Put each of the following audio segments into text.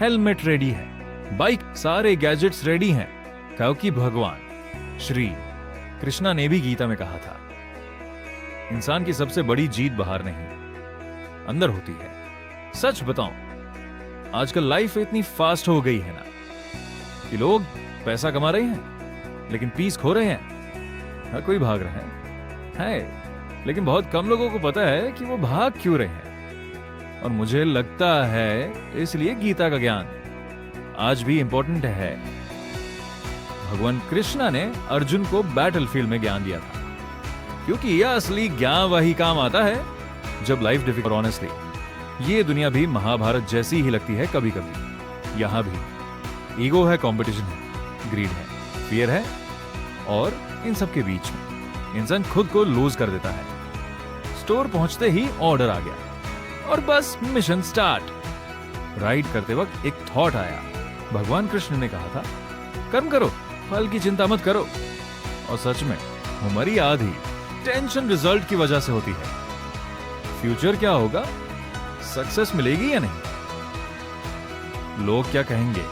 Helmet ready है, bike, सारे gadgets ready हैं, क्योंकि भगवान श्री कृष्णा ने भी गीता में कहा था, इंसान की सबसे बड़ी जीत बाहर नहीं अंदर होती है। सच बताऊं, आजकल लाइफ इतनी फास्ट हो गई है ना कि लोग पैसा कमा रहे हैं लेकिन पीस खो रहे हैं। हर कोई भाग रहा है, लेकिन बहुत कम लोगों को पता है कि वो भाग क्यों रहे हैं। और मुझे लगता है इसलिए गीता का ज्ञान आज भी इंपॉर्टेंट है। भगवान कृष्णा ने अर्जुन को बैटलफील्ड में ज्ञान दिया था, क्योंकि यह असली ज्ञान वही काम आता है जब लाइफ डिफिकल्ट। ऑनेस्टली ये दुनिया भी महाभारत जैसी ही लगती है कभी कभी। यहां भी ईगो है, कंपटीशन है, ग्रीड है, फियर है, और इन सब के बीच में इंसान खुद को लूज कर देता है। स्टोर पहुंचते ही ऑर्डर आ गया और बस मिशन स्टार्ट। राइड करते वक्त एक थॉट आया। भगवान कृष्ण ने कहा था, कर्म करो, फल की चिंता मत करो। और सच में हमारी आधी टेंशन रिजल्ट की वजह से होती है। फ्यूचर क्या होगा, सक्सेस मिलेगी या नहीं, लोग क्या कहेंगे।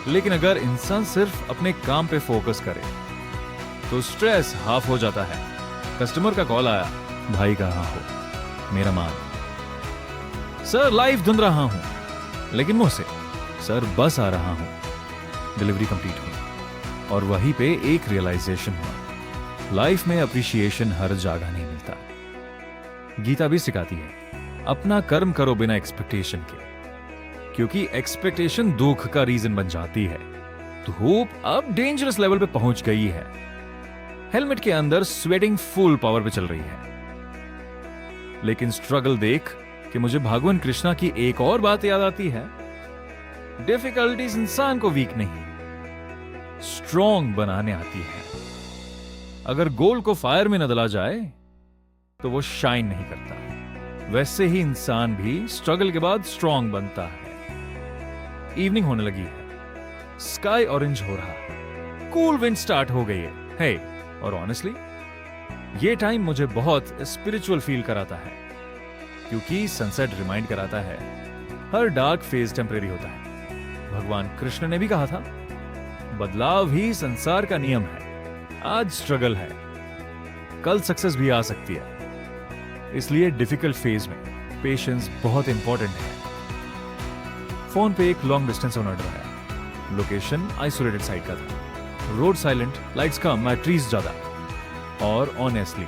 लेकिन अगर इंसान सिर्फ अपने काम पे फोकस करे तो स्ट्रेस हाफ हो जाता है। कस्टमर का कॉल आया, भाई कहाँ हो, मेरा माल। सर लाइव धुंध रहा हूं, लेकिन मुझसे सर बस आ रहा हूं। डिलीवरी कंप्लीट हुई और वहीं पे एक रियलाइजेशन हुआ, लाइफ में अप्रिशिएशन हर जगह नहीं मिलता। गीता भी सिखाती है, अपना कर्म करो बिना एक्सपेक्टेशन के, क्योंकि एक्सपेक्टेशन दुख का रीजन बन जाती है। धूप अब डेंजरस लेवल पे पहुंच गई है। हेलमेट के अंदर स्वेटिंग फुल पावर पे चल रही है। लेकिन स्ट्रगल देख कि मुझे भगवान कृष्णा की एक और बात याद आती है, डिफिकल्टीज इंसान को वीक नहीं स्ट्रॉन्ग बनाने आती है। अगर गोल्ड को फायर में न डाला जाए तो वो शाइन नहीं करता। वैसे ही इंसान भी स्ट्रगल के बाद स्ट्रॉन्ग बनता है। इवनिंग होने लगी है, स्काई ऑरेंज हो रहा है, कूल विंड स्टार्ट हो गई है। और ऑनेस्टली ये टाइम मुझे बहुत स्पिरिचुअल फील कराता है, क्योंकि सनसेट रिमाइंड कराता है हर डार्क फेज टेम्परेरी होता है। भगवान कृष्ण ने भी कहा था, बदलाव ही संसार का नियम है। आज स्ट्रगल है, कल सक्सेस भी आ सकती है। इसलिए डिफिकल्ट फेज में पेशेंस बहुत इंपॉर्टेंट है। फोन पे एक लॉन्ग डिस्टेंस ऑर्डर आया। लोकेशन आइसोलेटेड साइट का था, रोड साइलेंट, लाइट्स कम, ट्रीज ज्यादा। और ऑनेस्टली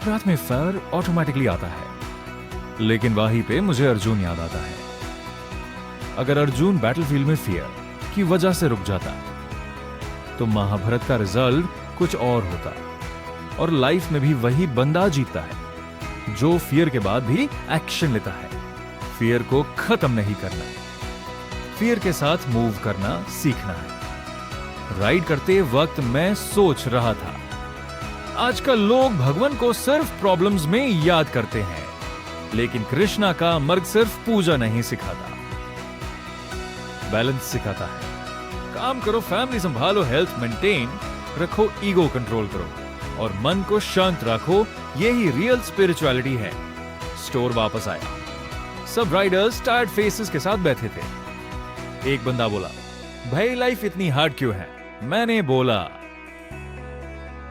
रात में फायर ऑटोमेटिकली आता है, लेकिन वहीं पे मुझे अर्जुन याद आता है। अगर अर्जुन बैटलफील्ड में फियर की वजह से रुक जाता तो महाभारत का रिजल्ट कुछ और होता। और लाइफ में भी वही बंदा जीतता है जो फियर के बाद भी एक्शन लेता है। फियर को खत्म नहीं करना, फियर के साथ मूव करना सीखना है। राइड करते वक्त मैं सोच रहा था, आजकल लोग भगवान को सिर्फ प्रॉब्लम्स में याद करते हैं, लेकिन कृष्णा का मार्ग सिर्फ पूजा नहीं सिखाता, बैलेंस सिखाता है। काम करो, फैमिली संभालो, हेल्थ मेंटेन रखो, ईगो कंट्रोल करो और मन को शांत रखो। यही रियल स्पिरिचुअलिटी है। स्टोर वापस आया, सब राइडर्स टायर्ड फेसेस के साथ बैठे थे। एक बंदा बोला, भाई लाइफ इतनी हार्ड क्यों है? मैंने बोला,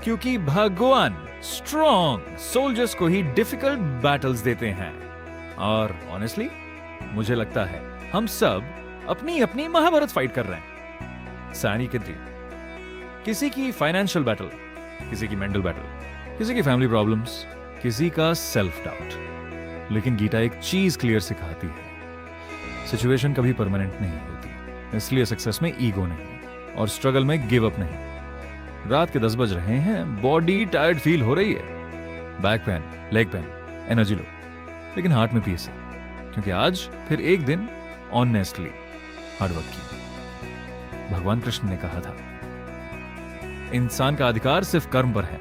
क्योंकि भगवान स्ट्रॉन्ग सोल्जर्स को ही डिफिकल्ट बैटल्स देते हैं। और ऑनेस्टली मुझे लगता है हम सब अपनी अपनी महाभारत फाइट कर रहे हैं। सैनिक की किसी की फाइनेंशियल बैटल, किसी की मेंटल बैटल, किसी की फैमिली प्रॉब्लम्स, किसी का सेल्फ डाउट। लेकिन गीता एक चीज क्लियर सिखाती है, सिचुएशन कभी परमानेंट नहीं होती। इसलिए सक्सेस में ईगो नहीं और स्ट्रगल में गिव अप नहीं। रात के 10 बज रहे हैं, बॉडी टायर्ड फील हो रही है, back pain, leg pain, energy low, लेकिन हार्ट में पीस है, क्योंकि आज फिर एक दिन ऑनेस्टली हार्ड वर्क की। भगवान कृष्ण ने कहा था, इंसान का अधिकार सिर्फ कर्म पर है।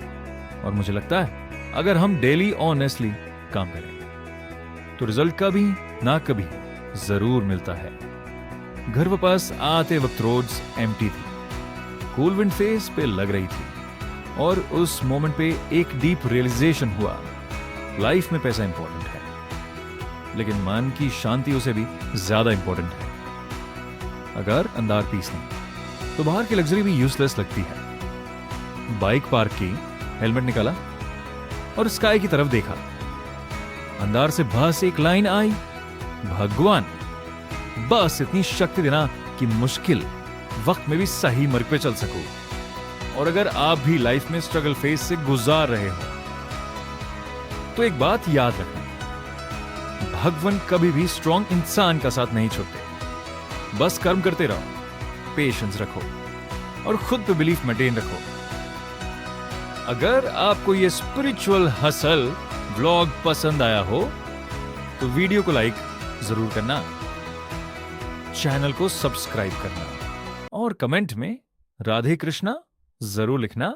और मुझे लगता है अगर हम डेली ऑनेस्टली काम करें तो रिजल्ट कभी ना कभी जरूर मिलता है। घर वापस आते वक्त रोड्स एम्प्टी थी, कूल विंड फेस पे लग रही थी। और उस मोमेंट पे एक डीप रियलाइजेशन हुआ, लाइफ में पैसा इंपॉर्टेंट है, लेकिन मन की शांति उसे भी ज्यादा इंपॉर्टेंट है। अगर अंधार पीस नहीं तो बाहर की लग्जरी भी यूजलेस लगती है। बाइक पार्क की, हेलमेट निकाला और स्काई की तरफ देखा। अंधार से बस एक लाइन आई, भगवान बस इतनी शक्ति देना कि मुश्किल वक्त में भी सही मार्ग पे चल सकूं। और अगर आप भी लाइफ में स्ट्रगल फेज से गुजार रहे हो तो एक बात याद रखना, भगवान कभी भी स्ट्रॉन्ग इंसान का साथ नहीं छोड़ते। बस कर्म करते रहो, पेशेंस रखो और खुद पे बिलीफ मेंटेन रखो। अगर आपको ये स्पिरिचुअल हसल व्लॉग पसंद आया हो तो वीडियो को लाइक जरूर करना, चैनल को सब्सक्राइब करना और कमेंट में राधे कृष्णा जरूर लिखना।